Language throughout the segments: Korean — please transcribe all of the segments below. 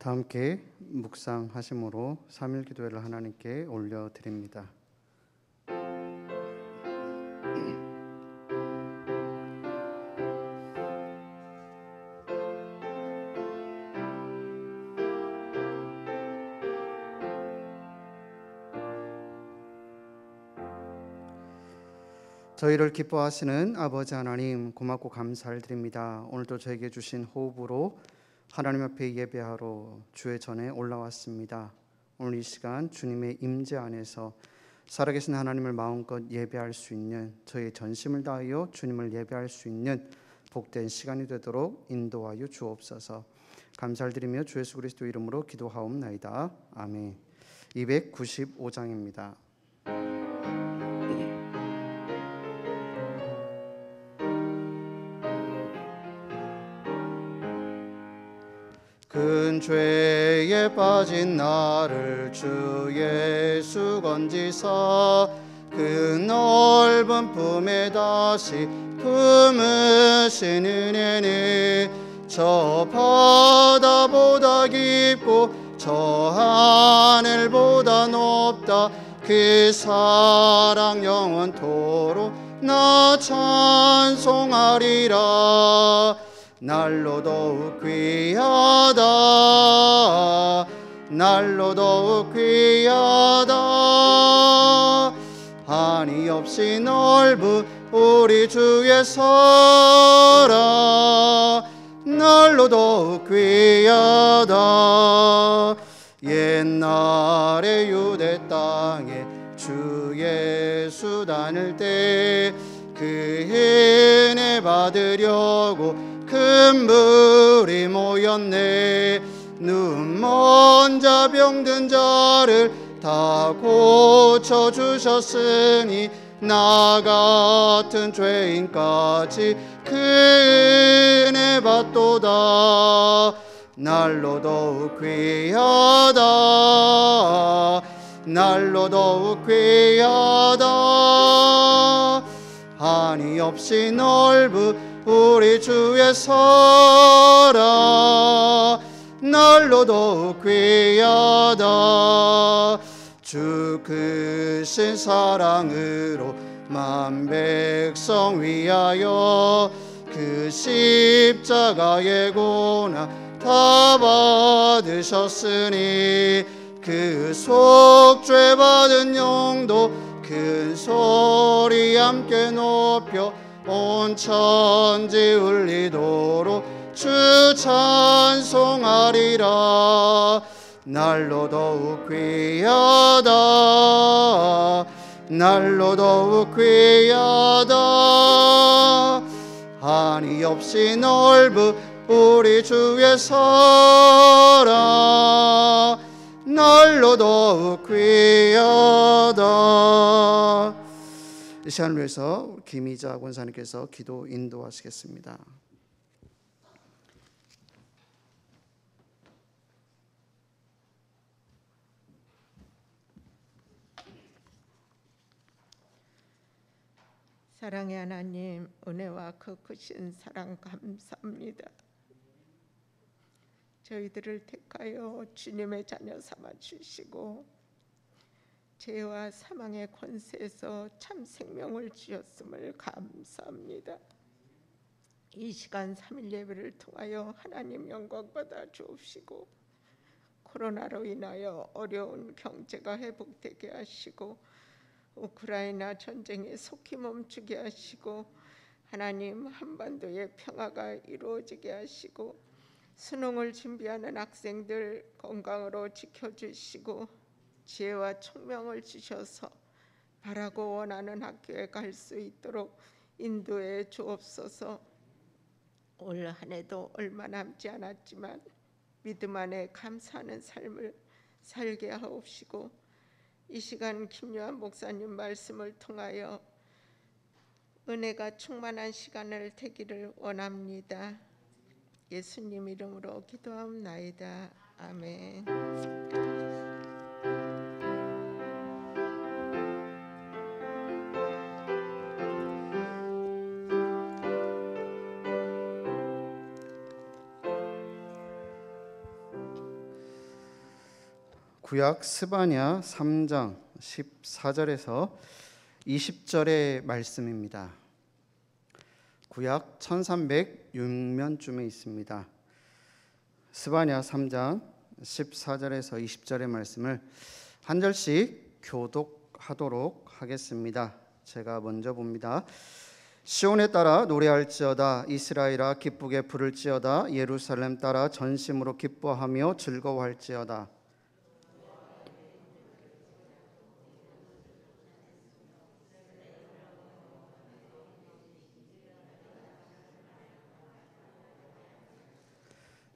다 함께 묵상하심으로 3일 기도회를 하나님께 올려드립니다. 저희를 기뻐하시는 아버지 하나님, 고맙고 감사를 드립니다. 오늘도 저에게 주신 호흡으로 하나님 앞에 예배하러 주의 전에 올라왔습니다. 오늘 이 시간 주님의 임재 안에서 살아계신 하나님을 마음껏 예배할 수 있는, 저의 전심을 다하여 주님을 예배할 수 있는 복된 시간이 되도록 인도하여 주옵소서. 감사를 드리며 주 예수 그리스도 이름으로 기도하옵나이다. 아멘. 295장입니다. 큰 죄에 빠진 나를 주 예수 건지사 그 넓은 품에 다시 품으신 은혜는 저 바다보다 깊고 저 하늘보다 높다. 그 사랑 영원토록 나 찬송하리라. 날로 더욱 귀하다, 날로 더욱 귀하다. 한이 없이 넓은 우리 주의 사랑, 날로 더욱 귀하다. 옛날에 유대 땅에 주 예수 다닐 때 그 은혜 받으려고 큰 물이 모였네. 눈먼 자 병든 자를 다 고쳐주셨으니 나 같은 죄인까지 그 은혜 받도다. 날로 더욱 귀하다, 날로 더욱 귀하다. 한이 없이 넓은 우리 주의 사랑, 날로 더욱 귀하다. 주 크신 사랑으로 만 백성 위하여 그 십자가의 고난 다 받으셨으니 그 속죄 받은 영도 큰 소리 함께 높여 온 천지 울리도록 주 찬송하리라. 날로 더욱 귀하다, 날로 더욱 귀하다. 한이 없이 넓은 우리 주의 사랑, 날로 더욱 귀하다. 이 시간을 위해서 김희자 권사님께서 기도 인도하시겠습니다. 사랑의 하나님, 은혜와 그 크신 사랑 감사합니다. 저희들을 택하여 주님의 자녀 삼아 주시고 죄와 사망의 권세에서 참 생명을 주셨음을 감사합니다. 이 시간 3일 예배를 통하여 하나님 영광 받아 주옵시고 코로나로 인하여 어려운 경제가 회복되게 하시고 우크라이나 전쟁이 속히 멈추게 하시고 하나님 한반도의 평화가 이루어지게 하시고 수능을 준비하는 학생들 건강으로 지켜주시고 지혜와 총명을 주셔서 바라고 원하는 학교에 갈 수 있도록 인도해 주옵소서. 올 한 해도 얼마 남지 않았지만 믿음 안에 감사하는 삶을 살게 하옵시고 이 시간 김요한 목사님 말씀을 통하여 은혜가 충만한 시간을 되기를 원합니다. 예수님 이름으로 기도하옵나이다. 아멘. 구약 스바냐 3장 14절에서 20절의 말씀입니다. 구약 1306면쯤에 있습니다. 스바냐 3장 14절에서 20절의 말씀을 한 절씩 교독하도록 하겠습니다. 제가 먼저 봅니다. 시온에 따라 노래할지어다. 이스라엘아 기쁘게 부를지어다. 예루살렘 따라 전심으로 기뻐하며 즐거워할지어다.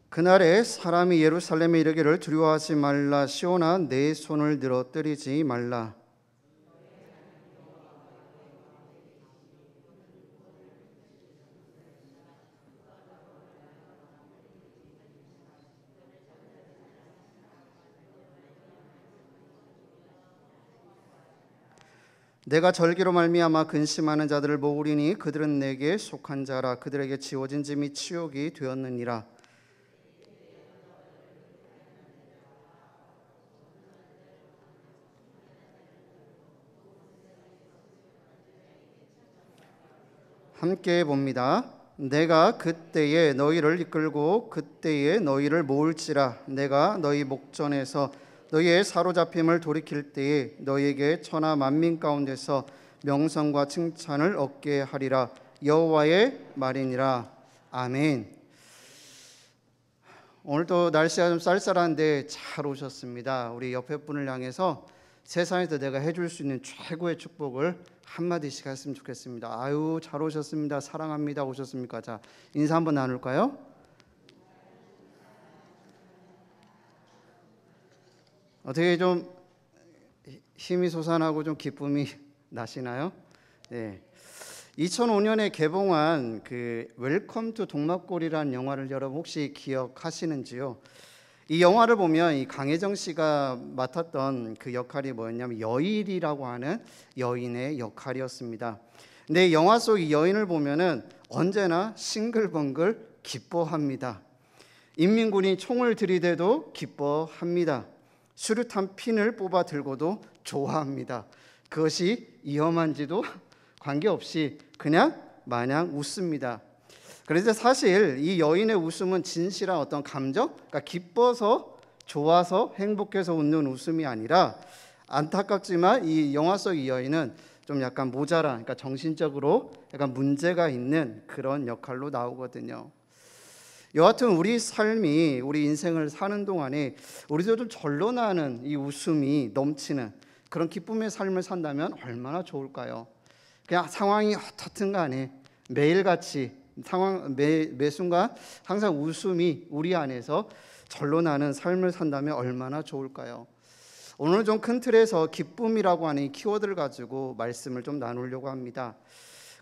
그날에 사람이 예루살렘에 이르기를 두려워하지 말라. 시온아 내 손을 늘어뜨리지 말라. 내가 절기로 말미암아 근심하는 자들을 모으리니 그들은 내게 속한 자라. 그들에게 지워진 짐이 치욕이 되었느니라. 함께 봅니다. 내가 그때에 너희를 이끌고 그때에 너희를 모을지라. 내가 너희 목전에서 너희의 사로잡힘을 돌이킬 때에 너희에게 천하 만민 가운데서 명성과 칭찬을 얻게 하리라. 여호와의 말이니라. 아멘. 오늘도 날씨가 좀 쌀쌀한데 잘 오셨습니다. 우리 옆에 분을 향해서 세상에서 내가 해줄 수 있는 최고의 축복을 한마디씩 했으면 좋겠습니다. 아유 잘 오셨습니다. 사랑합니다. 오셨습니까? 자, 인사 한번 나눌까요? 어떻게 좀 힘이 솟아나고 좀 기쁨이 나시나요? 네. 2005년에 개봉한 그 웰컴 투 동막골이라는 영화를 여러분 혹시 기억하시는지요? 이 영화를 보면 이 강혜정 씨가 맡았던 그 역할이 뭐였냐면 여일이라고 하는 여인의 역할이었습니다. 근데 영화 속 이 여인을 보면은 언제나 싱글벙글 기뻐합니다. 인민군이 총을 들이대도 기뻐합니다. 수류탄 핀을 뽑아 들고도 좋아합니다. 그것이 위험한지도 관계없이 그냥 마냥 웃습니다. 그런데 사실 이 여인의 웃음은 진실한 어떤 감정, 그러니까 기뻐서 좋아서 행복해서 웃는 웃음이 아니라 안타깝지만 이 영화 속 이 여인은 좀 약간 모자란, 그러니까 정신적으로 약간 문제가 있는 그런 역할로 나오거든요. 여하튼 우리 삶이 우리 인생을 사는 동안에 우리도 좀 절로 나는 이 웃음이 넘치는 그런 기쁨의 삶을 산다면 얼마나 좋을까요? 그냥 상황이 어떻든 간에 매일같이 매 순간 항상 웃음이 우리 안에서 절로 나는 삶을 산다면 얼마나 좋을까요? 오늘 좀 큰 틀에서 기쁨이라고 하는 이 키워드를 가지고 말씀을 좀 나누려고 합니다.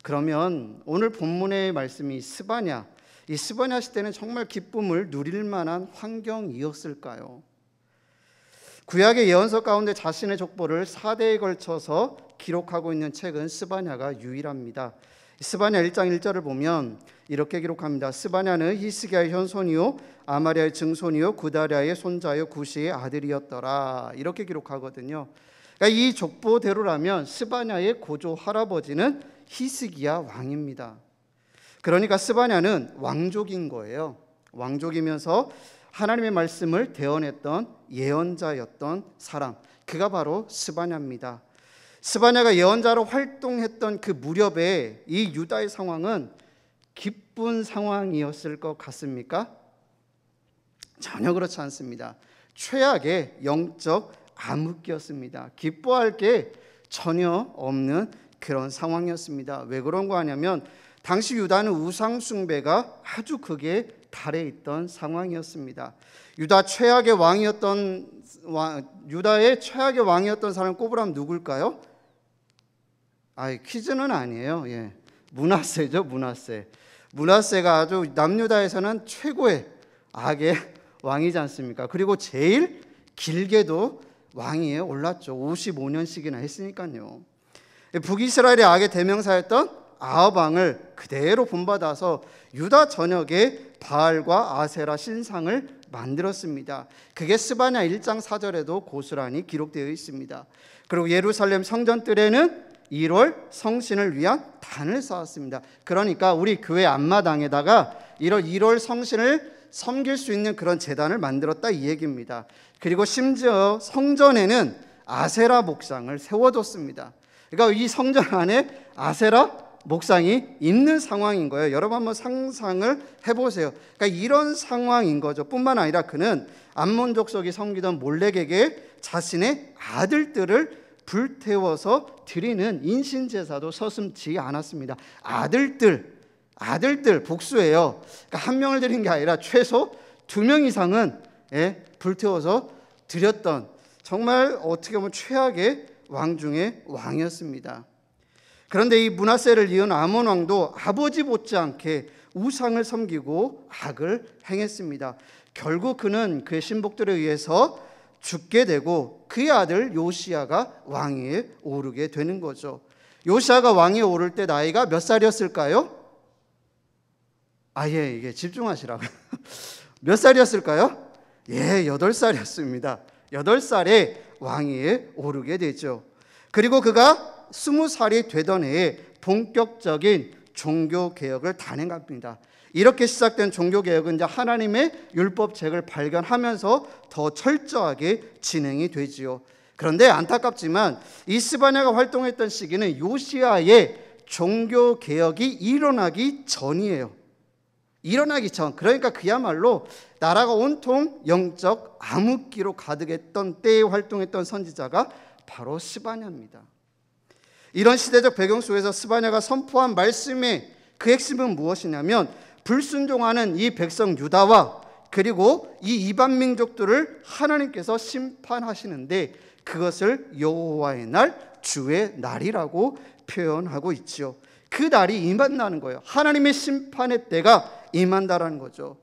그러면 오늘 본문의 말씀이 스바냐, 이 스바냐 시대는 정말 기쁨을 누릴 만한 환경이었을까요? 구약의 예언서 가운데 자신의 족보를 4대에 걸쳐서 기록하고 있는 책은 스바냐가 유일합니다. 스바냐 1장 1절을 보면 이렇게 기록합니다. 스바냐는 히스기야의 현손이요 아마리아의 증손이요 구다랴의 손자요 구시의 아들이었더라. 이렇게 기록하거든요. 그러니까 이 족보대로라면 스바냐의 고조 할아버지는 히스기야 왕입니다. 그러니까 스바냐는 왕족인 거예요. 왕족이면서 하나님의 말씀을 대언했던 예언자였던 사람, 그가 바로 스바냐입니다. 스바냐가 예언자로 활동했던 그 무렵에 이 유다의 상황은 기쁜 상황이었을 것 같습니까? 전혀 그렇지 않습니다. 최악의 영적 암흑기였습니다. 기뻐할 게 전혀 없는 그런 상황이었습니다. 왜 그런 거 하냐면 당시 유다는 우상 숭배가 아주 극에 달해 있던 상황이었습니다. 유다의 최악의 왕이었던 사람 꼽으라면 누굴까요? 퀴즈는 아니에요. 예. 므낫세죠, 므낫세. 므낫세가 아주 남유다에서는 최고의 악의 왕이지 않습니까? 그리고 제일 길게도 왕위에 올랐죠. 55년씩이나 했으니까요. 북이스라엘의 악의 대명사였던 아합 왕을 그대로 본받아서 유다 전역에 바알과 아세라 신상을 만들었습니다. 그게 스바냐 1장 4절에도 고스란히 기록되어 있습니다. 그리고 예루살렘 성전뜰에는 1월 성신을 위한 단을 쌓았습니다. 그러니까 우리 교회 앞마당에다가 이런 1월 성신을 섬길 수 있는 그런 제단을 만들었다 이 얘기입니다. 그리고 심지어 성전에는 아세라 목상을 세워뒀습니다. 그러니까 이 성전 안에 아세라 목상이 있는 상황인 거예요. 여러분 한번 상상을 해보세요. 그러니까 이런 상황인 거죠. 뿐만 아니라 그는 암몬 족속이 섬기던 몰렉에게 자신의 아들들을 불태워서 드리는 인신제사도 서슴지 않았습니다. 아들들 복수예요. 그러니까 한 명을 드린 게 아니라 최소 2명 이상은 불태워서 드렸던, 정말 어떻게 보면 최악의 왕 중의 왕이었습니다. 그런데 이 므낫세를 이은 아몬 왕도 아버지 못지않게 우상을 섬기고 악을 행했습니다. 결국 그는 그의 신복들에 의해서 죽게 되고 그의 아들 요시야가 왕위에 오르게 되는 거죠. 요시야가 왕위에 오를 때 나이가 몇 살이었을까요? 이게 집중하시라고요. 몇 살이었을까요? 8살이었습니다. 8살에 왕위에 오르게 되죠. 그리고 그가 20살이 되던 해에 본격적인 종교개혁을 단행합니다. 이렇게 시작된 종교개혁은 이제 하나님의 율법책을 발견하면서 더 철저하게 진행이 되지요. 그런데 안타깝지만 이 스바냐가 활동했던 시기는 요시야의 종교개혁이 일어나기 전이에요. 일어나기 전, 그러니까 그야말로 나라가 온통 영적 암흑기로 가득했던 때에 활동했던 선지자가 바로 스바냐입니다. 이런 시대적 배경 속에서 스바냐가 선포한 말씀의 그 핵심은 무엇이냐면 불순종하는 이 백성 유다와 그리고 이 이방 민족들을 하나님께서 심판하시는데 그것을 여호와의 날, 주의 날이라고 표현하고 있지요. 그 날이 임한다는 거예요. 하나님의 심판의 때가 임한다라는 거죠.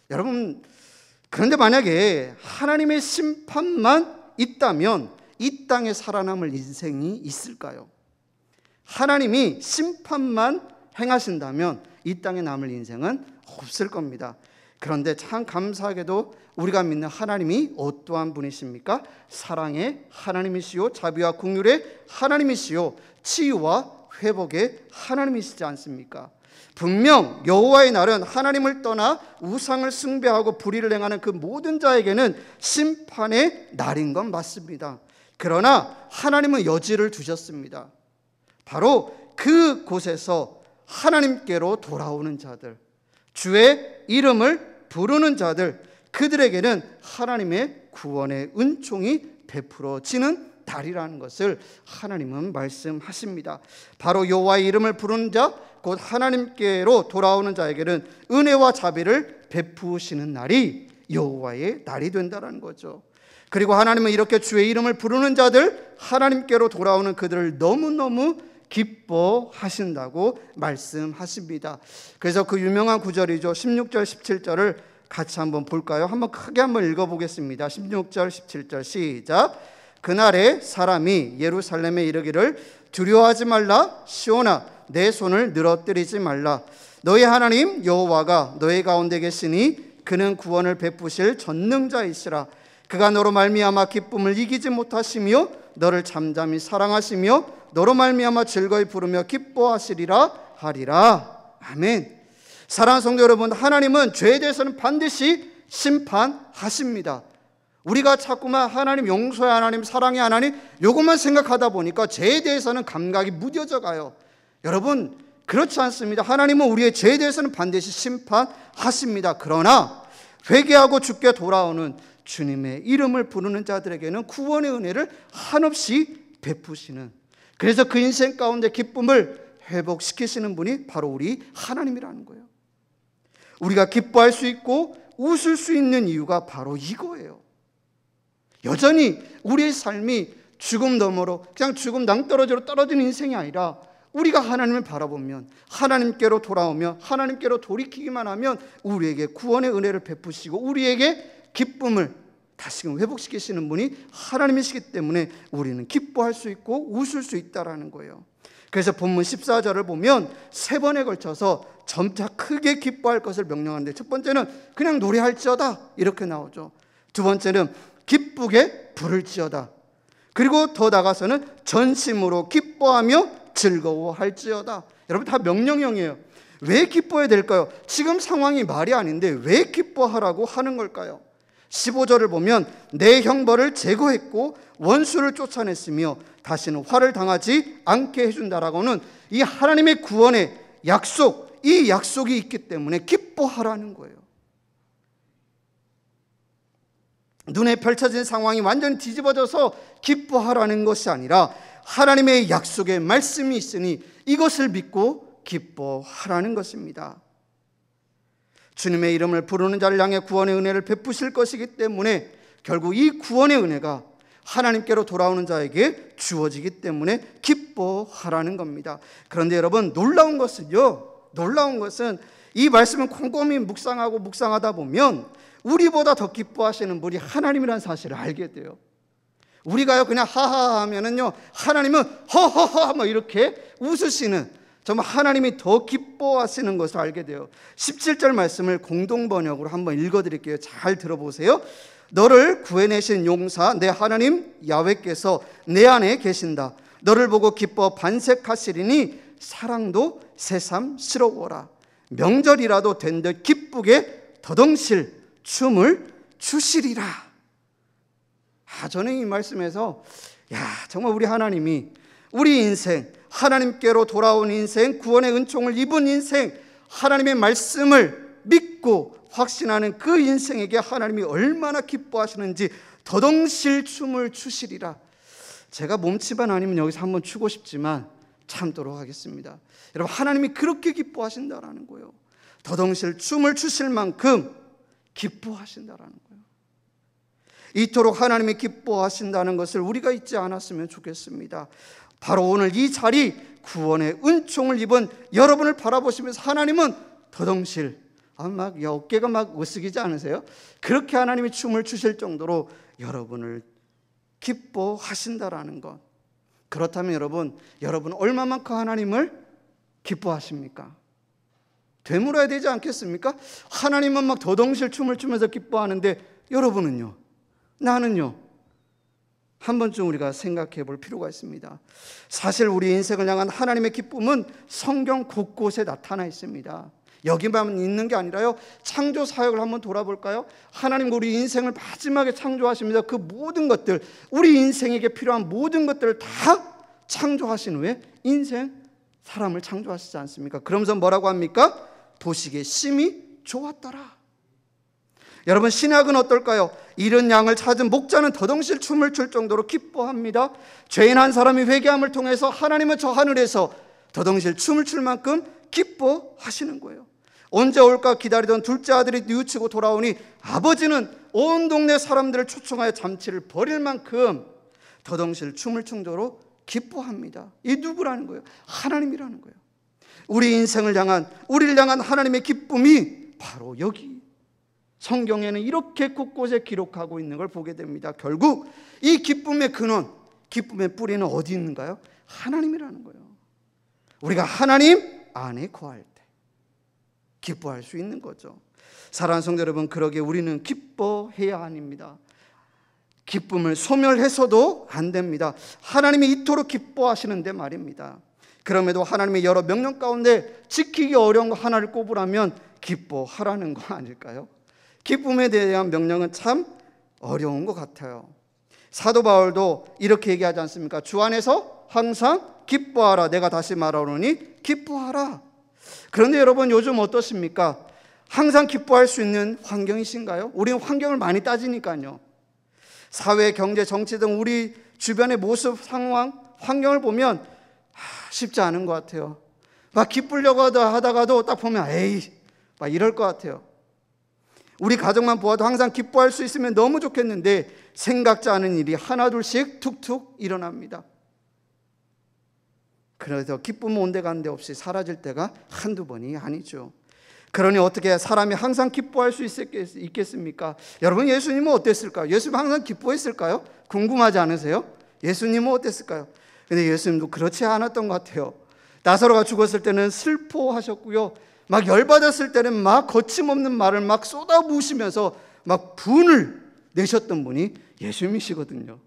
여러분, 그런데 만약에 하나님의 심판만 있다면 이 땅에 살아남을 인생이 있을까요? 하나님이 심판만 행하신다면 이 땅에 남을 인생은 없을 겁니다. 그런데 참 감사하게도 우리가 믿는 하나님이 어떠한 분이십니까? 사랑의 하나님이시요 자비와 긍휼의 하나님이시요 치유와 회복의 하나님이시지 않습니까? 분명 여호와의 날은 하나님을 떠나 우상을 숭배하고 불의를 행하는 그 모든 자에게는 심판의 날인 건 맞습니다. 그러나 하나님은 여지를 두셨습니다. 바로 그 곳에서 하나님께로 돌아오는 자들, 주의 이름을 부르는 자들, 그들에게는 하나님의 구원의 은총이 베풀어지는 달이라는 것을 하나님은 말씀하십니다. 바로 여호와의 이름을 부르는 자, 곧 하나님께로 돌아오는 자에게는 은혜와 자비를 베푸시는 날이 여호와의 날이 된다는 거죠. 그리고 하나님은 이렇게 주의 이름을 부르는 자들, 하나님께로 돌아오는 그들을 너무너무 기뻐하신다고 말씀하십니다. 그래서 그 유명한 구절이죠. 16절 17절을 같이 한번 볼까요? 한번 크게 한번 읽어보겠습니다. 16절 17절 시작. 그날에 사람이 예루살렘에 이르기를 두려워하지 말라. 시온아 내 손을 늘어뜨리지 말라. 너희 하나님 여호와가 너희 가운데 계시니 그는 구원을 베푸실 전능자이시라. 그가 너로 말미암아 기쁨을 이기지 못하시며 너를 잠잠히 사랑하시며 너로 말미암아 즐거이 부르며 기뻐하시리라 하리라. 아멘. 사랑하는 성도 여러분, 하나님은 죄에 대해서는 반드시 심판하십니다. 우리가 자꾸만 하나님 용서의 하나님, 사랑의 하나님 이것만 생각하다 보니까 죄에 대해서는 감각이 무뎌져 가요. 여러분, 그렇지 않습니다. 하나님은 우리의 죄에 대해서는 반드시 심판하십니다. 그러나 회개하고 주께 돌아오는 주님의 이름을 부르는 자들에게는 구원의 은혜를 한없이 베푸시는, 그래서 그 인생 가운데 기쁨을 회복시키시는 분이 바로 우리 하나님이라는 거예요. 우리가 기뻐할 수 있고 웃을 수 있는 이유가 바로 이거예요. 여전히 우리의 삶이 죽음 너머로 그냥 죽음 낭떠러지로 떨어지는 인생이 아니라 우리가 하나님을 바라보면, 하나님께로 돌아오며 하나님께로 돌이키기만 하면 우리에게 구원의 은혜를 베푸시고 우리에게 기쁨을 다시금 회복시키시는 분이 하나님이시기 때문에 우리는 기뻐할 수 있고 웃을 수 있다라는 거예요. 그래서 본문 14절을 보면 3번에 걸쳐서 점차 크게 기뻐할 것을 명령하는데, 첫 번째는 그냥 노래할지어다 이렇게 나오죠. 두 번째는 기쁘게 부를지어다. 그리고 더 나가서는 전심으로 기뻐하며 즐거워할지어다. 여러분, 다 명령형이에요. 왜 기뻐해야 될까요? 지금 상황이 말이 아닌데 왜 기뻐하라고 하는 걸까요? 15절을 보면 내 형벌을 제거했고 원수를 쫓아냈으며 다시는 화를 당하지 않게 해준다라고는 이 하나님의 구원의 약속, 이 약속이 있기 때문에 기뻐하라는 거예요. 눈에 펼쳐진 상황이 완전히 뒤집어져서 기뻐하라는 것이 아니라 하나님의 약속의 말씀이 있으니 이것을 믿고 기뻐하라는 것입니다. 주님의 이름을 부르는 자를 향해 구원의 은혜를 베푸실 것이기 때문에 결국 이 구원의 은혜가 하나님께로 돌아오는 자에게 주어지기 때문에 기뻐하라는 겁니다. 그런데 여러분, 놀라운 것은 이 말씀을 꼼꼼히 묵상하다 보면 우리보다 더 기뻐하시는 분이 하나님이라는 사실을 알게 돼요. 우리가요 그냥 하하하 하면은요, 하나님은 허허허 뭐 이렇게 웃으시는, 정말 하나님이 더 기뻐하시는 것을 알게 돼요. 17절 말씀을 공동번역으로 한번 읽어드릴게요. 잘 들어보세요. 너를 구해내신 용사 내 하나님 야훼께서 내 안에 계신다. 너를 보고 기뻐 반색하시리니 사랑도 새삼스러워라. 명절이라도 된 듯 기쁘게 더덩실 춤을 추시리라. 저는 이 말씀에서 정말 우리 하나님이 우리 인생, 하나님께로 돌아온 인생, 구원의 은총을 입은 인생, 하나님의 말씀을 믿고 확신하는 그 인생에게 하나님이 얼마나 기뻐하시는지 더덩실 춤을 추시리라. 제가 몸치만 아니면 여기서 한번 추고 싶지만 참도록 하겠습니다. 여러분, 하나님이 그렇게 기뻐하신다라는 거예요. 더덩실 춤을 추실 만큼 기뻐하신다라는 거예요. 이토록 하나님이 기뻐하신다는 것을 우리가 잊지 않았으면 좋겠습니다. 바로 오늘 이 자리, 구원의 은총을 입은 여러분을 바라보시면서 하나님은 더덩실, 막 어깨가 막 으쓱이지 않으세요? 그렇게 하나님이 춤을 추실 정도로 여러분을 기뻐하신다라는 것. 그렇다면 여러분 얼마만큼 하나님을 기뻐하십니까? 되물어야 되지 않겠습니까? 하나님은 막 더덩실 춤을 추면서 기뻐하는데 여러분은요? 나는요? 한 번쯤 우리가 생각해 볼 필요가 있습니다. 사실 우리 인생을 향한 하나님의 기쁨은 성경 곳곳에 나타나 있습니다. 여기만 있는 게 아니라요, 창조 사역을 한번 돌아볼까요? 하나님 우리 인생을 마지막에 창조하시면서 그 모든 것들, 우리 인생에게 필요한 모든 것들을 다 창조하신 후에 인생, 사람을 창조하시지 않습니까? 그러면서 뭐라고 합니까? 보시기에 심히 좋았더라. 여러분, 신약은 어떨까요? 잃은 양을 찾은 목자는 더덩실 춤을 출 정도로 기뻐합니다. 죄인 한 사람이 회개함을 통해서 하나님은 저 하늘에서 더덩실 춤을 출 만큼 기뻐하시는 거예요. 언제 올까 기다리던 둘째 아들이 뉘우치고 돌아오니 아버지는 온 동네 사람들을 초청하여 잔치를 벌일 만큼 더덩실 춤을 출 정도로 기뻐합니다. 이 누구라는 거예요? 하나님이라는 거예요. 우리 인생을 향한, 우리를 향한 하나님의 기쁨이 바로 여기 성경에는 이렇게 곳곳에 기록하고 있는 걸 보게 됩니다. 결국 이 기쁨의 근원, 기쁨의 뿌리는 어디 있는가요? 하나님이라는 거예요. 우리가 하나님 안에 거할 때 기뻐할 수 있는 거죠. 사랑하는 성도 여러분, 그러기에 우리는 기뻐해야 합니다. 기쁨을 소멸해서도 안 됩니다. 하나님이 이토록 기뻐하시는데 말입니다. 그럼에도 하나님의 여러 명령 가운데 지키기 어려운 거 하나를 꼽으라면 기뻐하라는 거 아닐까요? 기쁨에 대한 명령은 참 어려운 것 같아요. 사도 바울도 이렇게 얘기하지 않습니까? 주 안에서 항상 기뻐하라. 내가 다시 말하노니 기뻐하라. 그런데 여러분, 요즘 어떠십니까? 항상 기뻐할 수 있는 환경이신가요? 우리는 환경을 많이 따지니까요. 사회, 경제, 정치 등 우리 주변의 모습, 상황, 환경을 보면 쉽지 않은 것 같아요. 막 기쁘려고 하다가도 딱 보면 에이 막 이럴 것 같아요. 우리 가정만 보아도 항상 기뻐할 수 있으면 너무 좋겠는데 생각지 않은 일이 하나둘씩 툭툭 일어납니다. 그래서 기쁨은 온데간데 없이 사라질 때가 한두 번이 아니죠. 그러니 어떻게 사람이 항상 기뻐할 수 있겠습니까? 여러분, 예수님은 어땠을까요? 예수님 항상 기뻐했을까요? 궁금하지 않으세요? 예수님은 어땠을까요? 근데 예수님도 그렇지 않았던 것 같아요. 나사로가 죽었을 때는 슬퍼하셨고요, 막 열받았을 때는 막 거침없는 말을 막 쏟아부으시면서 막 분을 내셨던 분이 예수님이시거든요.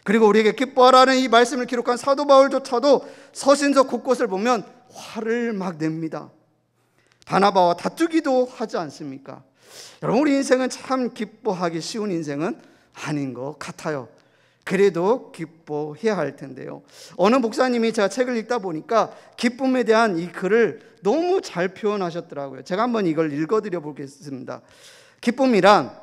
그리고 우리에게 기뻐하라는 이 말씀을 기록한 사도 바울조차도 서신서 곳곳을 보면 화를 막 냅니다. 바나바와 다투기도 하지 않습니까? 여러분, 우리 인생은 참 기뻐하기 쉬운 인생은 아닌 것 같아요. 그래도 기뻐해야 할 텐데요. 어느 목사님이 제가 책을 읽다 보니까 기쁨에 대한 이 글을 너무 잘 표현하셨더라고요. 제가 한번 이걸 읽어드려 보겠습니다. 기쁨이란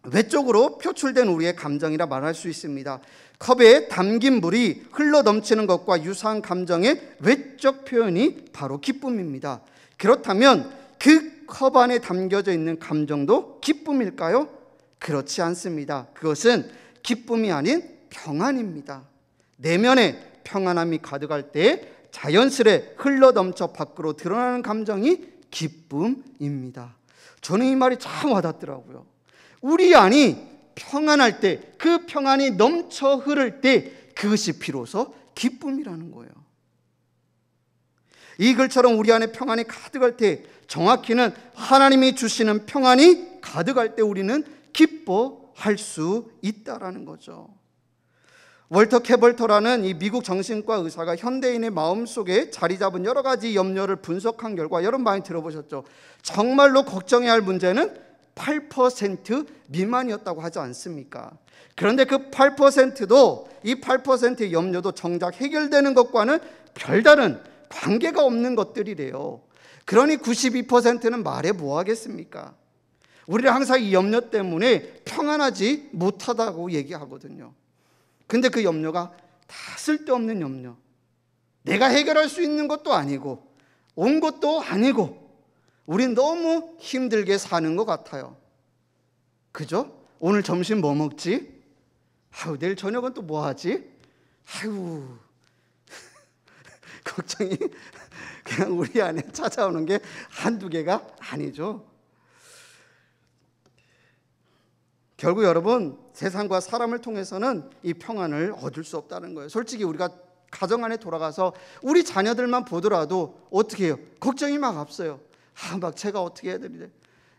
외적으로 표출된 우리의 감정이라 말할 수 있습니다. 컵에 담긴 물이 흘러 넘치는 것과 유사한 감정의 외적 표현이 바로 기쁨입니다. 그렇다면 그 컵 안에 담겨져 있는 감정도 기쁨일까요? 그렇지 않습니다. 그것은 기쁨이 아닌 평안입니다. 내면에 평안함이 가득할 때 자연스레 흘러넘쳐 밖으로 드러나는 감정이 기쁨입니다. 저는 이 말이 참 와닿더라고요. 우리 안이 평안할 때, 그 평안이 넘쳐 흐를 때 그것이 비로소 기쁨이라는 거예요. 이 글처럼 우리 안에 평안이 가득할 때, 정확히는 하나님이 주시는 평안이 가득할 때 우리는 기뻐할 수 있다라는 거죠. 월터 캐벌터라는 이 미국 정신과 의사가 현대인의 마음속에 자리 잡은 여러 가지 염려를 분석한 결과, 여러분 많이 들어보셨죠? 정말로 걱정해야 할 문제는 8% 미만이었다고 하지 않습니까? 그런데 그 8%도, 이 8%의 염려도 정작 해결되는 것과는 별다른 관계가 없는 것들이래요. 그러니 92%는 말해 뭐 하겠습니까? 우리는 항상 이 염려 때문에 평안하지 못하다고 얘기하거든요. 근데 그 염려가 다 쓸데없는 염려, 내가 해결할 수 있는 것도 아니고 온 것도 아니고 우린 너무 힘들게 사는 것 같아요. 그죠? 오늘 점심 뭐 먹지? 아유, 내일 저녁은 또 뭐 하지? 아유, 걱정이 그냥 우리 안에 찾아오는 게 한두 개가 아니죠. 결국 여러분, 세상과 사람을 통해서는 이 평안을 얻을 수 없다는 거예요. 솔직히 우리가 가정 안에 돌아가서 우리 자녀들만 보더라도 어떻게 해요? 걱정이 막 앞서요. 막 제가 어떻게 해야 되는데.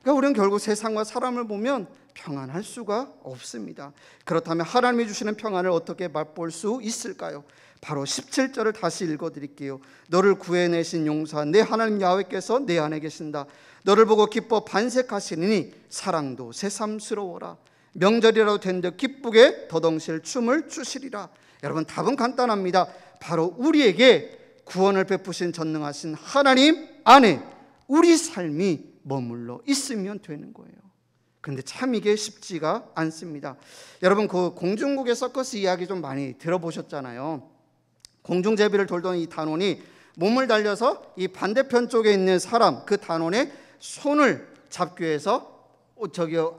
그러니까 우리는 결국 세상과 사람을 보면 평안할 수가 없습니다. 그렇다면 하나님이 주시는 평안을 어떻게 맛볼 수 있을까요? 바로 17절을 다시 읽어드릴게요. 너를 구해내신 용사 내 하나님 야훼께서 내 안에 계신다. 너를 보고 기뻐 반색하시니 사랑도 새삼스러워라. 명절이라도 된 듯 기쁘게 더덩실 춤을 추시리라. 여러분, 답은 간단합니다. 바로 우리에게 구원을 베푸신 전능하신 하나님 안에 우리 삶이 머물러 있으면 되는 거예요. 그런데 참 이게 쉽지가 않습니다. 여러분, 그 공중국의 서커스 이야기 좀 많이 들어보셨잖아요. 공중제비를 돌던 이 단원이 몸을 달려서 이 반대편 쪽에 있는 사람, 그 단원의 손을 잡기 위해서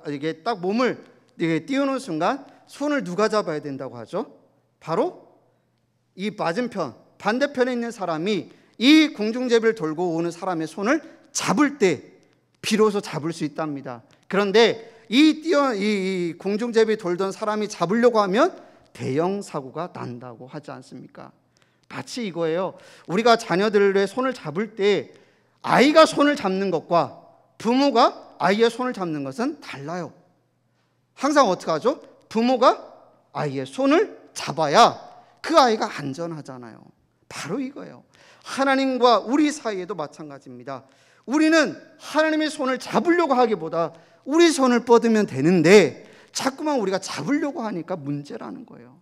이게 딱 몸을 이게 띄우는 순간 손을 누가 잡아야 된다고 하죠? 바로 이 맞은편, 반대편에 있는 사람이 이 공중제비를 돌고 오는 사람의 손을 잡을 때 비로소 잡을 수 있답니다. 그런데 이 공중제비 돌던 사람이 잡으려고 하면 대형 사고가 난다고 하지 않습니까? 마치 이거예요. 우리가 자녀들의 손을 잡을 때 아이가 손을 잡는 것과 부모가 아이의 손을 잡는 것은 달라요. 항상 어떻게 하죠? 부모가 아이의 손을 잡아야 그 아이가 안전하잖아요. 바로 이거예요. 하나님과 우리 사이에도 마찬가지입니다. 우리는 하나님의 손을 잡으려고 하기보다 우리 손을 뻗으면 되는데 자꾸만 우리가 잡으려고 하니까 문제라는 거예요.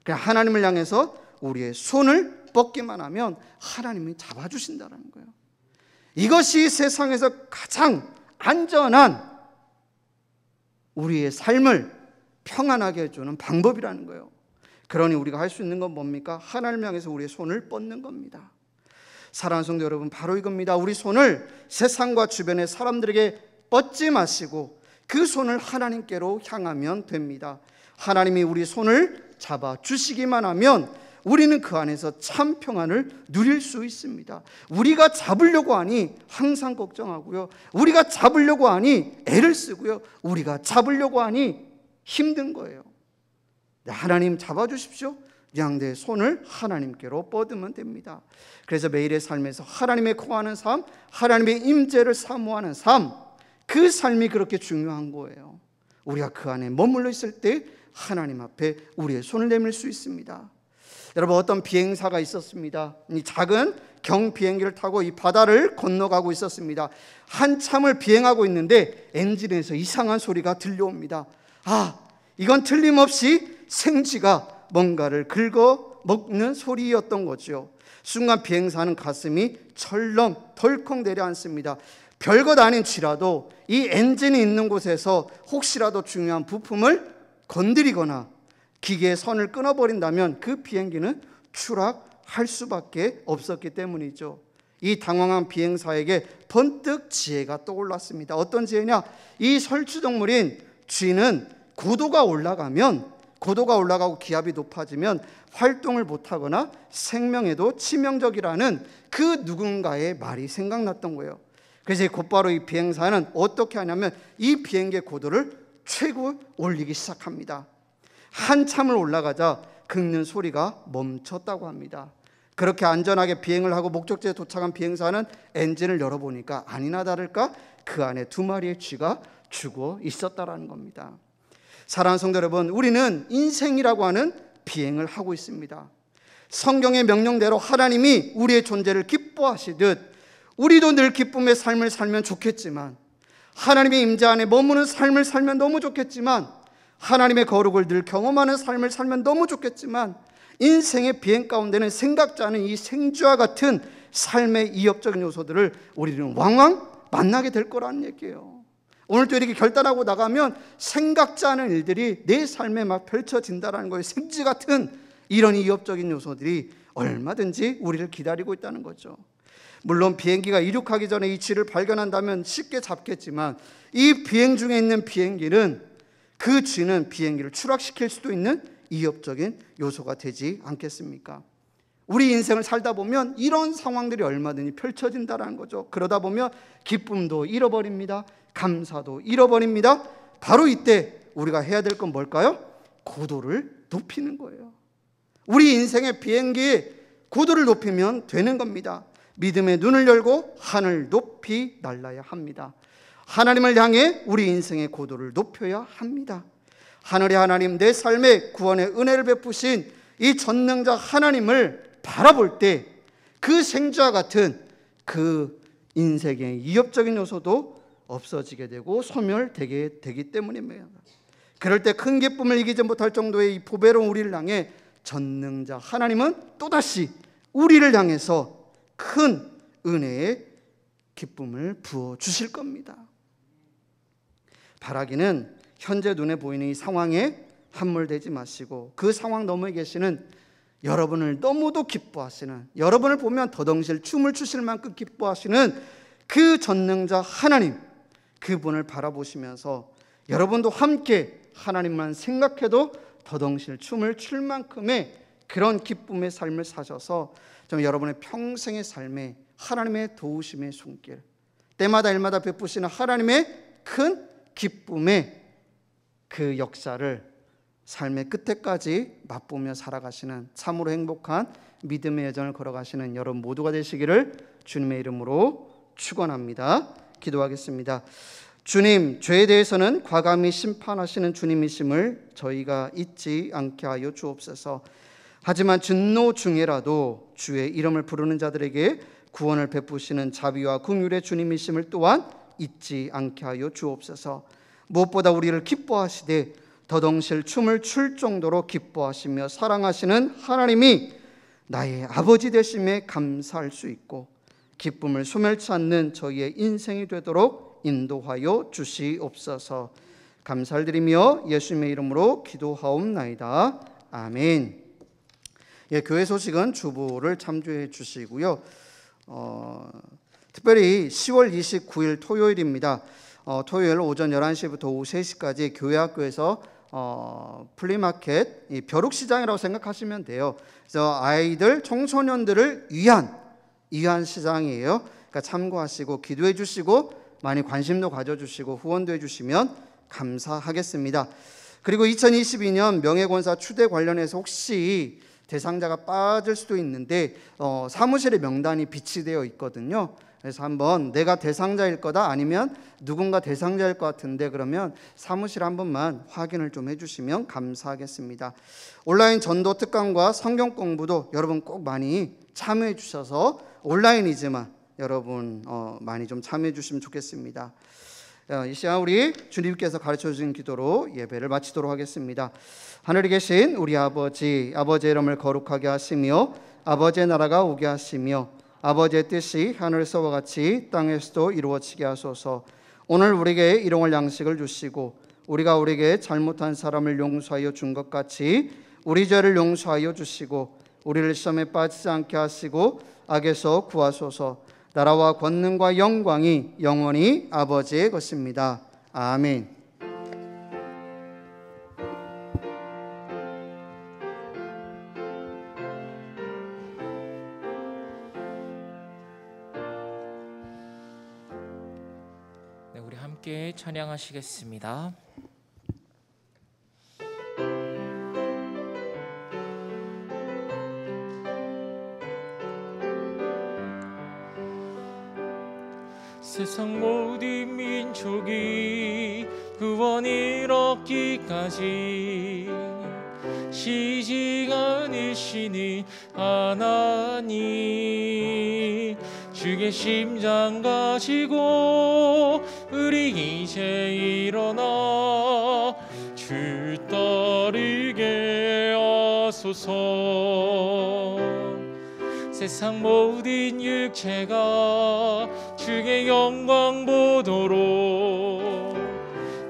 그냥 하나님을 향해서 우리의 손을 뻗기만 하면 하나님이 잡아주신다는 거예요. 이것이 세상에서 가장 안전한 우리의 삶을 평안하게 해주는 방법이라는 거예요. 그러니 우리가 할 수 있는 건 뭡니까? 하나님을 향해서 우리의 손을 뻗는 겁니다. 사랑하는 성도 여러분, 바로 이겁니다. 우리 손을 세상과 주변의 사람들에게 뻗지 마시고 그 손을 하나님께로 향하면 됩니다. 하나님이 우리 손을 잡아주시기만 하면 우리는 그 안에서 참 평안을 누릴 수 있습니다. 우리가 잡으려고 하니 항상 걱정하고요. 우리가 잡으려고 하니 애를 쓰고요. 우리가 잡으려고 하니 힘든 거예요. 하나님 잡아주십시오. 그냥 내 손을 하나님께로 뻗으면 됩니다. 그래서 매일의 삶에서 하나님의 거하는 삶, 하나님의 임재를 사모하는 삶, 그 삶이 그렇게 중요한 거예요. 우리가 그 안에 머물러 있을 때 하나님 앞에 우리의 손을 내밀 수 있습니다. 여러분, 어떤 비행사가 있었습니다. 이 작은 경 비행기를 타고 이 바다를 건너가고 있었습니다. 한참을 비행하고 있는데 엔진에서 이상한 소리가 들려옵니다. 이건 틀림없이 생쥐가 뭔가를 긁어 먹는 소리였던 거죠. 순간 비행사는 가슴이 철렁 덜컥 내려앉습니다. 별것 아닌 쥐라도 이 엔진이 있는 곳에서 혹시라도 중요한 부품을 건드리거나 기계의 선을 끊어버린다면 그 비행기는 추락할 수밖에 없었기 때문이죠. 이 당황한 비행사에게 번뜩 지혜가 떠올랐습니다. 어떤 지혜냐? 이 설주동물인 쥐는 고도가 올라가고 기압이 높아지면 활동을 못하거나 생명에도 치명적이라는 그 누군가의 말이 생각났던 거예요. 그래서 곧바로 이 비행사는 어떻게 하냐면 이 비행기의 고도를 최고 올리기 시작합니다. 한참을 올라가자 긁는 소리가 멈췄다고 합니다. 그렇게 안전하게 비행을 하고 목적지에 도착한 비행사는 엔진을 열어보니까 아니나 다를까 그 안에 2마리의 쥐가 죽어 있었다라는 겁니다. 사랑하는 성도 여러분, 우리는 인생이라고 하는 비행을 하고 있습니다. 성경의 명령대로 하나님이 우리의 존재를 기뻐하시듯 우리도 늘 기쁨의 삶을 살면 좋겠지만, 하나님의 임재 안에 머무는 삶을 살면 너무 좋겠지만, 하나님의 거룩을 늘 경험하는 삶을 살면 너무 좋겠지만, 인생의 비행 가운데는 생각지 않은 이 생쥐와 같은 삶의 이협적인 요소들을 우리는 왕왕 만나게 될 거라는 얘기예요. 오늘도 이렇게 결단하고 나가면 생각지 않은 일들이 내 삶에 막 펼쳐진다는 거예요. 생쥐 같은 이런 이협적인 요소들이 얼마든지 우리를 기다리고 있다는 거죠. 물론 비행기가 이륙하기 전에 이 쥐를 발견한다면 쉽게 잡겠지만, 이 비행 중에 있는 비행기는, 그 쥐는 비행기를 추락시킬 수도 있는 이협적인 요소가 되지 않겠습니까? 우리 인생을 살다 보면 이런 상황들이 얼마든지 펼쳐진다는 거죠. 그러다 보면 기쁨도 잃어버립니다. 감사도 잃어버립니다. 바로 이때 우리가 해야 될 건 뭘까요? 고도를 높이는 거예요. 우리 인생의 비행기의 고도를 높이면 되는 겁니다. 믿음의 눈을 열고 하늘 높이 날아야 합니다. 하나님을 향해 우리 인생의 고도를 높여야 합니다. 하늘의 하나님, 내 삶에 구원의 은혜를 베푸신 이 전능자 하나님을 바라볼 때 그 생쥐와 같은 그 인생의 이협적인 요소도 없어지게 되고 소멸되게 되기 때문입니다. 그럴 때 큰 기쁨을 이기지 못할 정도의 이 보배로운 우리를 향해 전능자 하나님은 또다시 우리를 향해서 큰 은혜의 기쁨을 부어 주실 겁니다. 바라기는 현재 눈에 보이는 이 상황에 함몰되지 마시고, 그 상황 너머에 계시는 여러분을 너무도 기뻐하시는, 여러분을 보면 더덩실 춤을 추실 만큼 기뻐하시는 그 전능자 하나님, 그분을 바라보시면서 여러분도 함께 하나님만 생각해도 더덩실 춤을 출 만큼의 그런 기쁨의 삶을 사셔서 좀 여러분의 평생의 삶에 하나님의 도우심의 손길, 때마다 일마다 베푸시는 하나님의 큰 기쁨의 그 역사를 삶의 끝에까지 맛보며 살아가시는 참으로 행복한 믿음의 여정을 걸어가시는 여러분 모두가 되시기를 주님의 이름으로 축원합니다. 기도하겠습니다. 주님, 죄에 대해서는 과감히 심판하시는 주님이심을 저희가 잊지 않게 하여 주옵소서. 하지만 진노 중에라도 주의 이름을 부르는 자들에게 구원을 베푸시는 자비와 긍휼의 주님이심을 또한 잊지 않게 하여 주옵소서. 무엇보다 우리를 기뻐하시되 더덩실 춤을 출 정도로 기뻐하시며 사랑하시는 하나님이 나의 아버지 되심에 감사할 수 있고 기쁨을 소멸치 않는 저희의 인생이 되도록 인도하여 주시옵소서. 감사를 드리며 예수님의 이름으로 기도하옵나이다. 아멘. 교회 소식은 주보를 참조해 주시고요. 특별히 10월 29일 토요일입니다. 토요일 오전 11시부터 오후 3시까지 교회 학교에서 플리마켓, 벼룩시장이라고 생각하시면 돼요. 그래서 아이들, 청소년들을 위한 시장이에요. 그러니까 참고하시고 기도해 주시고 많이 관심도 가져주시고 후원도 해주시면 감사하겠습니다. 그리고 2022년 명예권사 추대 관련해서 혹시 대상자가 빠질 수도 있는데 사무실에 명단이 비치되어 있거든요. 그래서 한번 내가 대상자일 거다 아니면 누군가 대상자일 것 같은데 그러면 사무실 한 번만 확인을 좀 해주시면 감사하겠습니다. 온라인 전도 특강과 성경 공부도 여러분 꼭 많이 참여해 주셔서 온라인이지만 여러분 많이 좀 참여해 주시면 좋겠습니다. 이 시간 우리 주님께서 가르쳐 주신 기도로 예배를 마치도록 하겠습니다. 하늘에 계신 우리 아버지의 이름을 거룩하게 하시며 아버지의 나라가 오게 하시며 아버지의 뜻이 하늘에서와 같이 땅에서도 이루어지게 하소서. 오늘 우리에게 일용할 양식을 주시고 우리가 우리에게 잘못한 사람을 용서하여 준 것 같이 우리 죄를 용서하여 주시고 우리를 시험에 빠지지 않게 하시고 악에서 구하소서. 나라와 권능과 영광이 영원히 아버지의 것입니다. 아멘. 네, 우리 함께 찬양하시겠습니다. 세상 모든 민족이 구원을 얻기까지 쉬지 않으시니 하나님 주의 심장 가지고 우리 이제 일어나 주 따르게 하소서. 세상 모든 육체가 주의 영광 보도록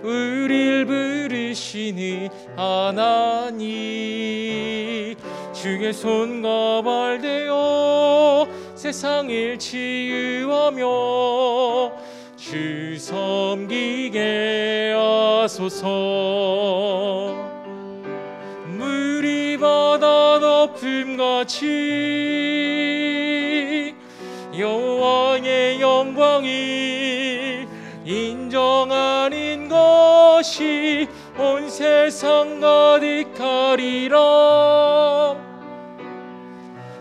우릴 부르시니 하나님 주의 손과 발 대어 세상을 치유하며 주 섬기게 하소서. 물이 바다 덮음같이 여호와의 영광이 인정하는 것이 온 세상 가득하리라.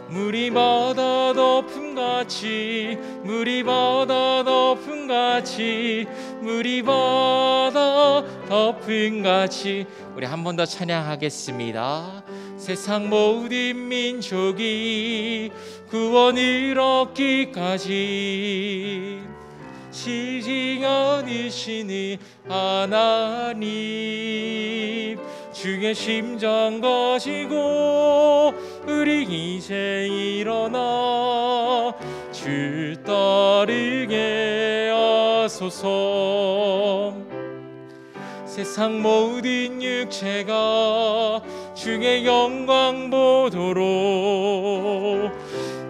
물이 바다 덮음같이 물이 바다 덮음같이 물이 바다 덮음같이. 우리 한 번 더 찬양하겠습니다. 세상 모든 민족이 구원을 얻기까지 쉬지 않으시니 하나님 주의 심장 가지고 우리 이제 일어나 주 따르게 하소서. 세상 모든 육체가 주의 영광 보도록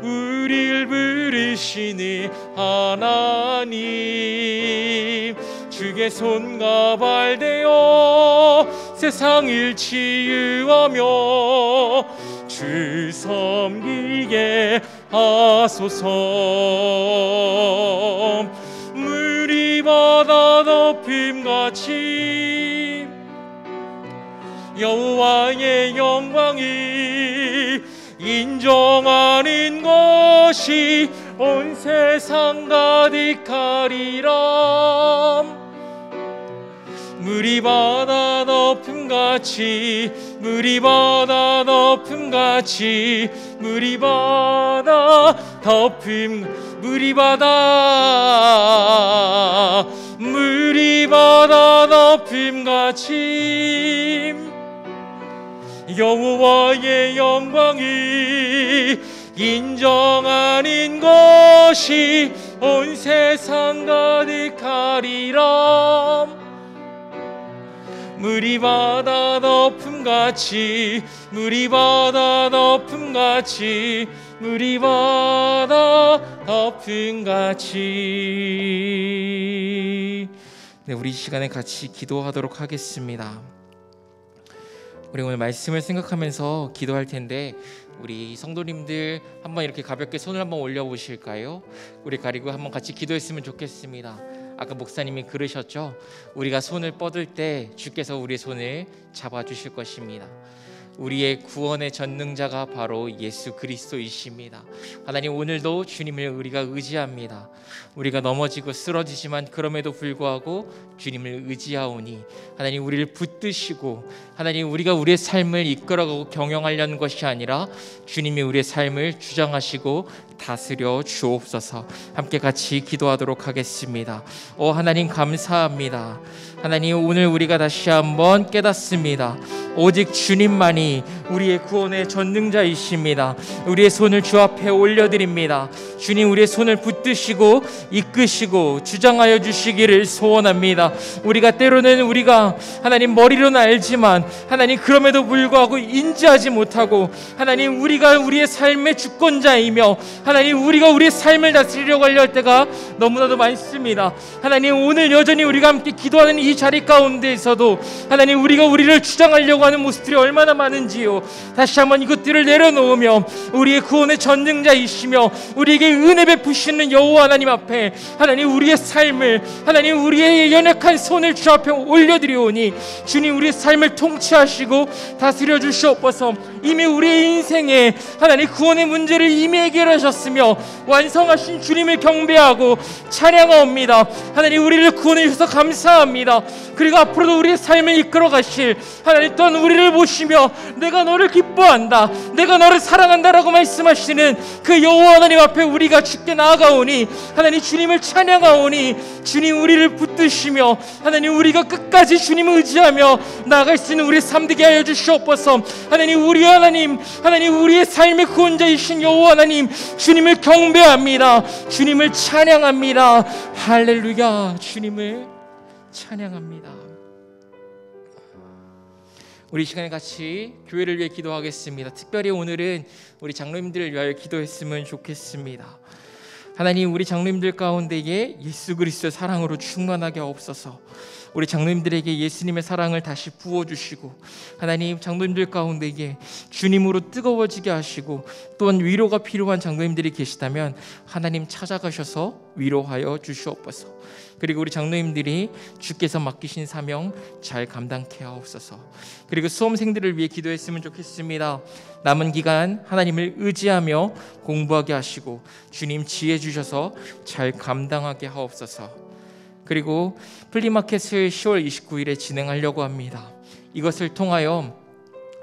우릴 부르시니 하나님 주의 손과 발 대어 세상을 치유하며 주 섬기게 하소서. 물이 바다 덮음같이 여호와의 영광이 인정하는 것이 온 세상 가득하리라. 물이 바다 덮음같이 물이 바다 덮음같이 물이 바다 덮음 물이 바다 덮음같이 여호와의 영광이 인정하는 것이 온 세상 가득하리라. 물이 바다 덮음같이 물이 바다 덮음같이 물이 바다 덮음같이. 네, 우리 이 시간에 같이 기도하도록 하겠습니다. 우리 오늘 말씀을 생각하면서 기도할 텐데 우리 성도님들 한번 이렇게 가볍게 손을 한번 올려보실까요? 우리 가리고 한번 같이 기도했으면 좋겠습니다. 아까 목사님이 그러셨죠? 우리가 손을 뻗을 때 주께서 우리의 손을 잡아주실 것입니다. 우리의 구원의 전능자가 바로 예수 그리스도이십니다. 하나님, 오늘도 주님을 우리가 의지합니다. 우리가 넘어지고 쓰러지지만 그럼에도 불구하고 주님을 의지하오니 하나님, 우리를 붙드시고 하나님, 우리가 우리의 삶을 이끌어가고 경영하려는 것이 아니라 주님이 우리의 삶을 주장하시고 다스려 주옵소서. 함께 같이 기도하도록 하겠습니다. 하나님, 감사합니다. 하나님, 오늘 우리가 다시 한번 깨닫습니다. 오직 주님만이 우리의 구원의 전능자이십니다. 우리의 손을 주 앞에 올려드립니다. 주님, 우리의 손을 붙드시고 이끄시고 주장하여 주시기를 소원합니다. 우리가 때로는 우리가 하나님 머리로는 알지만 하나님, 그럼에도 불구하고 인지하지 못하고 하나님, 우리가 우리의 삶의 주권자이며 하나님, 우리가 우리의 삶을 다스리려고 하려 할 때가 너무나도 많습니다. 하나님, 오늘 여전히 우리가 함께 기도하는 이 자리 가운데에서도 하나님, 우리가 우리를 주장하려고 하는 모습들이 얼마나 많은지요. 다시 한번 이것들을 내려놓으며 우리의 구원의 전능자이시며 우리에게 은혜 베푸시는 여호와 하나님 앞에 하나님, 우리의 삶을 하나님, 우리의 연약한 손을 주 앞에 올려드리오니 주님, 우리의 삶을 통치하시고 다스려 주시옵소서. 이미 우리의 인생에 하나님, 구원의 문제를 이미 해결하셨으며 완성하신 주님을 경배하고 찬양하옵니다. 하나님, 우리를 구원해 주셔서 감사합니다. 그리고 앞으로도 우리의 삶을 이끌어 가실 하나님, 또한 우리를 보시며 내가 너를 기뻐한다, 내가 너를 사랑한다라고 말씀하시는 그 여호와 하나님 앞에 우리가 주께 나아가오니 하나님, 주님을 찬양하오니 주님, 우리를 붙드시며 하나님, 우리가 끝까지 주님을 의지하며 나아갈 수 있는 우리의 삶 되게 하여 주시옵소서. 하나님, 우리 하나님, 우리의 삶의 구원자이신 여호와 하나님, 주님을 경배합니다. 주님을 찬양합니다. 할렐루야. 주님을 찬양합니다. 우리 시간에 같이 교회를 위해 기도하겠습니다. 특별히 오늘은 우리 장로님들을 위하여 기도했으면 좋겠습니다. 하나님, 우리 장로님들 가운데에 예수 그리스도의 사랑으로 충만하게 하옵소서. 우리 장로님들에게 예수님의 사랑을 다시 부어주시고 하나님, 장로님들 가운데에 주님으로 뜨거워지게 하시고 또한 위로가 필요한 장로님들이 계시다면 하나님, 찾아가셔서 위로하여 주시옵소서. 그리고 우리 장로님들이 주께서 맡기신 사명 잘 감당케 하옵소서. 그리고 수험생들을 위해 기도했으면 좋겠습니다. 남은 기간 하나님을 의지하며 공부하게 하시고 주님 지혜 주셔서 잘 감당하게 하옵소서. 그리고 플리마켓을 10월 29일에 진행하려고 합니다. 이것을 통하여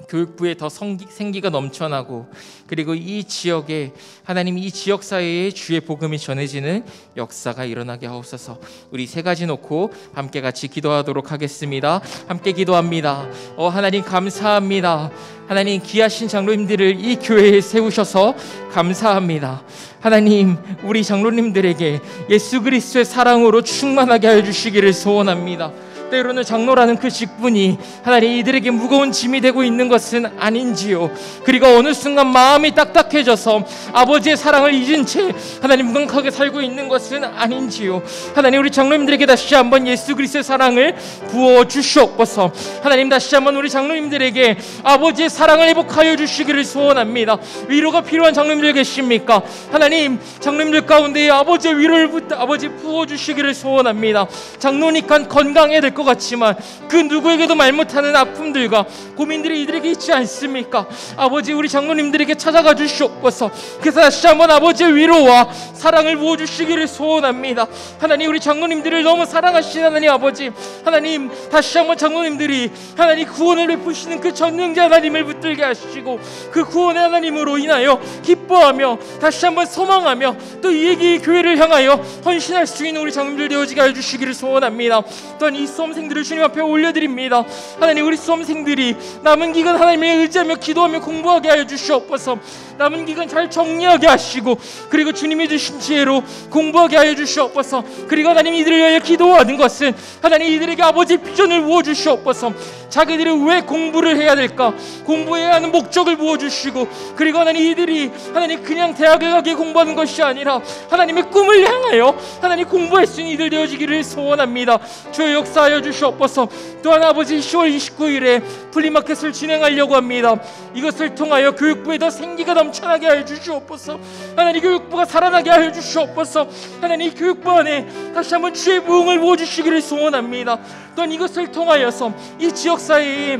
교육부에 더 생기가 넘쳐나고 그리고 이 지역에 하나님, 이 지역 사회에 주의 복음이 전해지는 역사가 일어나게 하옵소서. 우리 세 가지 놓고 함께 같이 기도하도록 하겠습니다. 함께 기도합니다. 하나님, 감사합니다. 하나님, 귀하신 장로님들을 이 교회에 세우셔서 감사합니다. 하나님, 우리 장로님들에게 예수 그리스도의 사랑으로 충만하게 하여 주시기를 소원합니다. 때로는 장로라는 그 직분이 하나님, 이들에게 무거운 짐이 되고 있는 것은 아닌지요. 그리고 어느 순간 마음이 딱딱해져서 아버지의 사랑을 잊은 채 하나님, 무감각하게 살고 있는 것은 아닌지요. 하나님, 우리 장로님들에게 다시 한번 예수 그리스도의 사랑을 부어 주시옵소서. 하나님, 다시 한번 우리 장로님들에게 아버지의 사랑을 회복하여 주시기를 소원합니다. 위로가 필요한 장로님들 계십니까? 하나님, 장로님들 가운데 아버지의 위로를 아버지 부어 주시기를 소원합니다. 장로니까 건강해야 될 것 같지만 그 누구에게도 말 못하는 아픔들과 고민들이 이들에게 있지 않습니까? 아버지, 우리 장로님들에게 찾아가 주시옵소서. 그래서 다시 한번 아버지의 위로와 사랑을 부어주시기를 소원합니다. 하나님, 우리 장로님들을 너무 사랑하시는 하나님 아버지, 하나님, 다시 한번 장로님들이 하나님 구원을 베푸시는 그 전능자 하나님을 붙들게 하시고 그 구원의 하나님으로 인하여 기뻐하며 다시 한번 소망하며 또 이 교회를 향하여 헌신할 수 있는 우리 장로님들 되어지게 해주시기를 소원합니다. 또한 이 수험생들을 주님 앞에 올려드립니다. 하나님, 우리 수험생들이 남은 기간 하나님을 의지하며 기도하며 공부하게 하여 주시옵소서. 남은 기간 잘 정리하게 하시고 그리고 주님이 주신 지혜로 공부하게 하여 주시옵소서. 그리고 하나님, 이들을 위하여 기도하는 것은 하나님, 이들에게 아버지의 비전을 부어주시옵소서. 자기들이 왜 공부를 해야 될까, 공부해야 하는 목적을 부어주시고 그리고 하나님, 이들이 하나님 그냥 대학에 가게 공부하는 것이 아니라 하나님의 꿈을 향하여 하나님 공부할 수 있는 이들 되어지기를 소원합니다. 주의 역사하여 주시옵소서. 또한 아버지, 10월 29일에 플리마켓을 진행하려고 합니다. 이것을 통하여 교육부에 더 생기가 넘쳐나게 하여 주시옵소서. 하나님, 교육부가 살아나게 하여 주시옵소서. 하나님, 교육부 안에 다시 한번 주의 부흥을 부어주시기를 소원합니다. 또한 이것을 통하여서 이 지역사회에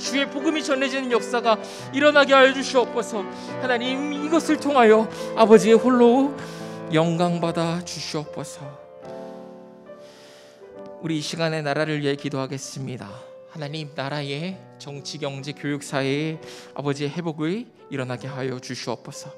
주의 복음이 전해지는 역사가 일어나게 하여 주시옵소서. 하나님, 이것을 통하여 아버지의 홀로 영광받아 주시옵소서. 우리 이 시간에 나라를 위해 기도하겠습니다. 하나님, 나라의 정치, 경제, 교육, 사회에 아버지의 회복을 일어나게 하여 주시옵소서.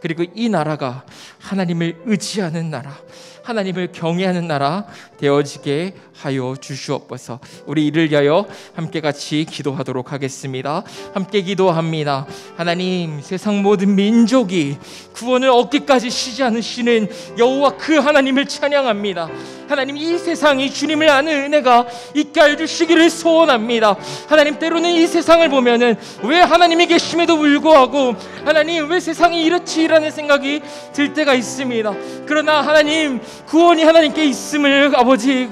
그리고 이 나라가 하나님을 의지하는 나라, 하나님을 경외하는 나라 되어지게 하여 주시옵소서. 우리 이를 위하여 함께 같이 기도하도록 하겠습니다. 함께 기도합니다. 하나님, 세상 모든 민족이 구원을 얻기까지 쉬지 않으시는 여호와 그 하나님을 찬양합니다. 하나님, 이 세상이 주님을 아는 은혜가 있게 하여 주시기를 소원합니다. 하나님, 때로는 이 세상을 보면은 왜 하나님이 계심에도 불구하고 하나님 왜 세상이 이렇지라는 생각이 들 때가 있습니다. 그러나 하나님, 구원이 하나님께 있음을 아버지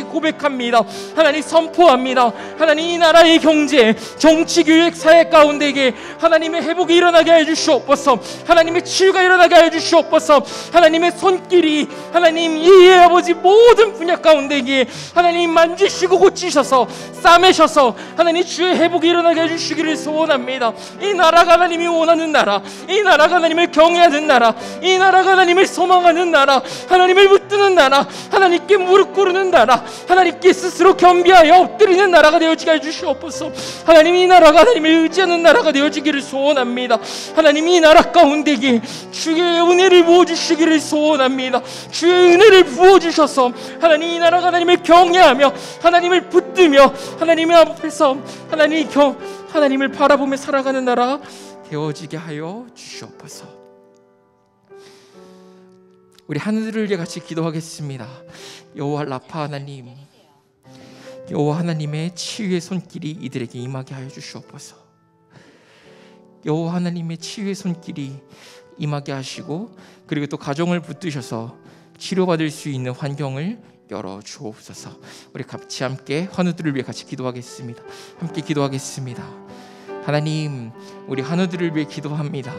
고백합니다. 하나님, 선포합니다. 하나님, 이 나라의 경제, 정치, 교육, 사회 가운데에 하나님의 회복이 일어나게 하여 주시옵소서. 하나님의 치유가 일어나게 하여 주시옵소서. 하나님의 손길이 하나님 이 아버지 모든 분야 가운데에 하나님 만지시고 고치셔서 싸매셔서 하나님 주의 회복이 일어나게 해주시기를 소원합니다. 이 나라가 하나님이 원하는 나라, 이 나라가 하나님을 경외하는 나라, 이 나라가 하나님을 소망하는 나라, 하나님을 붙드는 나라, 하나님께 무릎 꿇는 나라, 하나님께 스스로 겸비하여 엎드리는 나라가 되어지게 해주시옵소서. 하나님, 이 나라가 하나님을 의지하는 나라가 되어지기를 소원합니다. 하나님, 이 나라 가운데에 주의 은혜를 부어주시기를 소원합니다. 주의 은혜를 부어주셔서 하나님, 이 나라가 하나님을 경외하며 하나님을 붙들며 하나님의 앞에서 하나님을 바라보며 살아가는 나라 되어지게 하여 주시옵소서. 우리 하늘을 위해 같이 기도하겠습니다. 여호와 라파 하나님, 여호와 하나님의 치유의 손길이 이들에게 임하게 하여 주시옵소서. 여호와 하나님의 치유의 손길이 임하게 하시고, 그리고 또 가정을 붙드셔서 치료받을 수 있는 환경을 열어 주옵소서. 우리 같이 함께 환우들을 위해 같이 기도하겠습니다. 함께 기도하겠습니다. 하나님, 우리 환우들을 위해 기도합니다.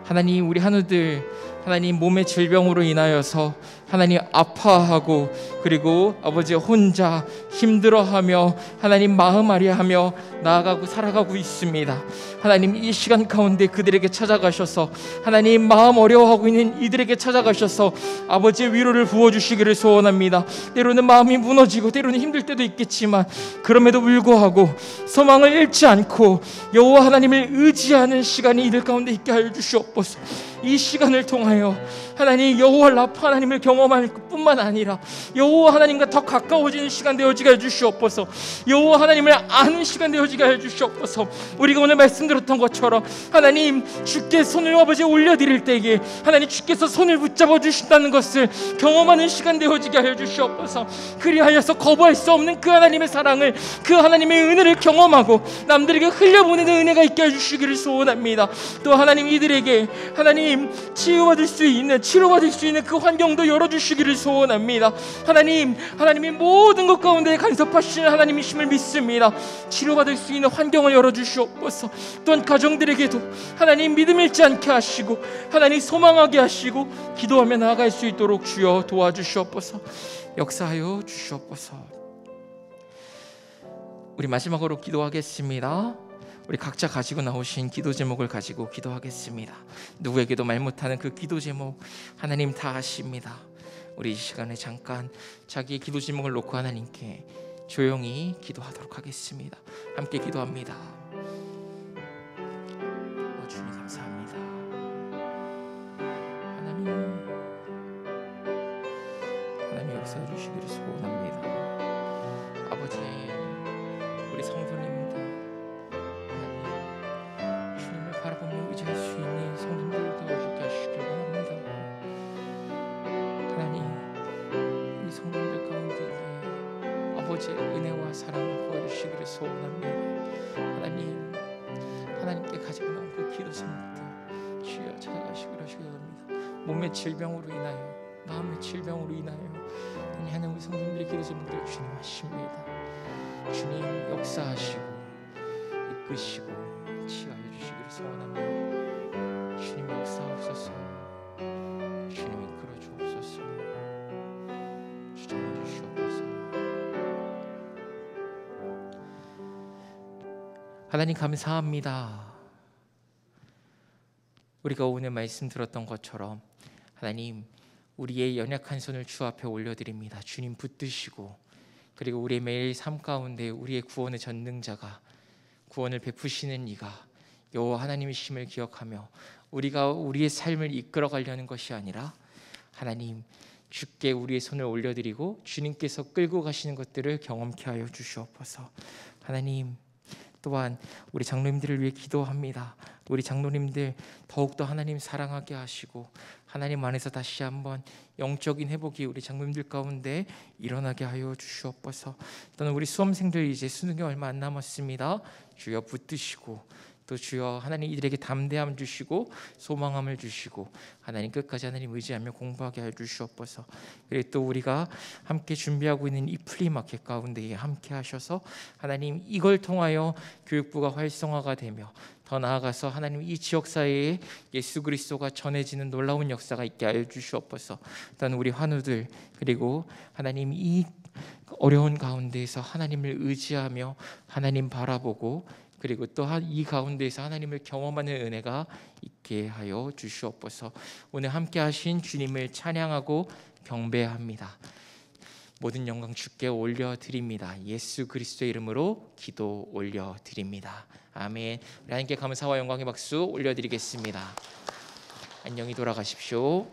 하나님, 우리 환우들 하나님 몸의 질병으로 인하여서 하나님 아파하고, 그리고 아버지 혼자 힘들어하며 하나님 마음 아리하며 나아가고 살아가고 있습니다. 하나님, 이 시간 가운데 그들에게 찾아가셔서 하나님 마음 어려워하고 있는 이들에게 찾아가셔서 아버지의 위로를 부어주시기를 소원합니다. 때로는 마음이 무너지고 때로는 힘들 때도 있겠지만 그럼에도 불구하고 소망을 잃지 않고 여호와 하나님을 의지하는 시간이 이들 가운데 있게 하여 주시옵소서. 이 시간을 통하여 하나님 여호와 라파 하나님을 경험할 뿐만 아니라 여호와 하나님과 더 가까워지는 시간 되어지게 해주시옵소서. 여호와 하나님을 아는 시간 되어지게 해주시옵소서. 우리가 오늘 말씀드렸던 것처럼 하나님, 주께 손을 아버지 올려드릴 때에 하나님 주께서 손을 붙잡아 주신다는 것을 경험하는 시간 되어지게 하여 주시옵소서. 그리하여서 거부할 수 없는 그 하나님의 사랑을, 그 하나님의 은혜를 경험하고 남들에게 흘려보내는 은혜가 있게 해주시기를 소원합니다. 또 하나님, 이들에게 하나님 치유받을 수 있는, 치료받을 수 있는 그 환경도 열어주시기를 소원합니다. 하나님이 모든 것 가운데 간섭하시는 하나님이심을 믿습니다. 치료받을 수 있는 환경을 열어주시옵소서. 또한 가정들에게도 하나님 믿음 잃지 않게 하시고 하나님 소망하게 하시고 기도하며 나아갈 수 있도록 주여 도와주시옵소서. 역사하여 주시옵소서. 우리 마지막으로 기도하겠습니다. 우리 각자 가지고 나오신 기도 제목을 가지고 기도하겠습니다. 누구에게도 말 못하는 그 기도 제목 하나님 다 아십니다. 우리 이 시간에 잠깐 자기의 기도 제목을 놓고 하나님께 조용히 기도하도록 하겠습니다. 함께 기도합니다. 주님 감사합니다. 하나님 역사해 주시기를 소원합니다. 아버지, 우리 성도님들 바라보며 의지할 수 있는 성도들 되어주게 하시길 원합니다. 하나님, 우리 성도들 가운데 아버지의 은혜와 사랑을 부어주시기를 소원합니다. 하나님께 가지고 나온 그 기도 제목들 주여 찾아가시기를 원합니다. 몸의 질병으로 인하여, 마음의 질병으로 인하여 하나님, 우리 성도들의 기도 제목들 주님 아십니다. 주님 역사하시고 이끄시고 치유하여 주시기를 소원합니다. 주님 역사하옵소서. 주님 이끌어 주옵소서. 주장해 주시옵소서. 하나님 감사합니다. 우리가 오늘 말씀 들었던 것처럼 하나님 우리의 연약한 손을 주 앞에 올려드립니다. 주님 붙드시고 그리고 우리의 매일 삶 가운데 우리의 구원의 전능자가 구원을 베푸시는 이가 여호와 하나님이심을 기억하며 우리가 우리의 삶을 이끌어가려는 것이 아니라 하나님 주께 우리의 손을 올려드리고 주님께서 끌고 가시는 것들을 경험케 하여 주시옵소서. 하나님 또한 우리 장로님들을 위해 기도합니다. 우리 장로님들 더욱더 하나님 사랑하게 하시고 하나님 안에서 다시 한번 영적인 회복이 우리 장로님들 가운데 일어나게 하여 주시옵소서. 또는 우리 수험생들 이제 수능이 얼마 안 남았습니다. 주여 붙드시고 또 주여 하나님 이들에게 담대함 주시고 소망함을 주시고 하나님 끝까지 하나님 의지하며 공부하게 하여 주시옵소서. 그리고 또 우리가 함께 준비하고 있는 이 플리마켓 가운데에 함께 하셔서 하나님 이걸 통하여 교육부가 활성화가 되며 더 나아가서 하나님 이 지역사회에 예수 그리스도가 전해지는 놀라운 역사가 있게 하여 주시옵소서. 또한 우리 환우들 그리고 하나님 이 어려운 가운데에서 하나님을 의지하며 하나님 바라보고 그리고 또 이 가운데에서 하나님을 경험하는 은혜가 있게 하여 주시옵소서. 오늘 함께 하신 주님을 찬양하고 경배합니다. 모든 영광 주께 올려드립니다. 예수 그리스도의 이름으로 기도 올려드립니다. 아멘. 우리 하나님께 감사와 영광의 박수 올려드리겠습니다. 안녕히 돌아가십시오.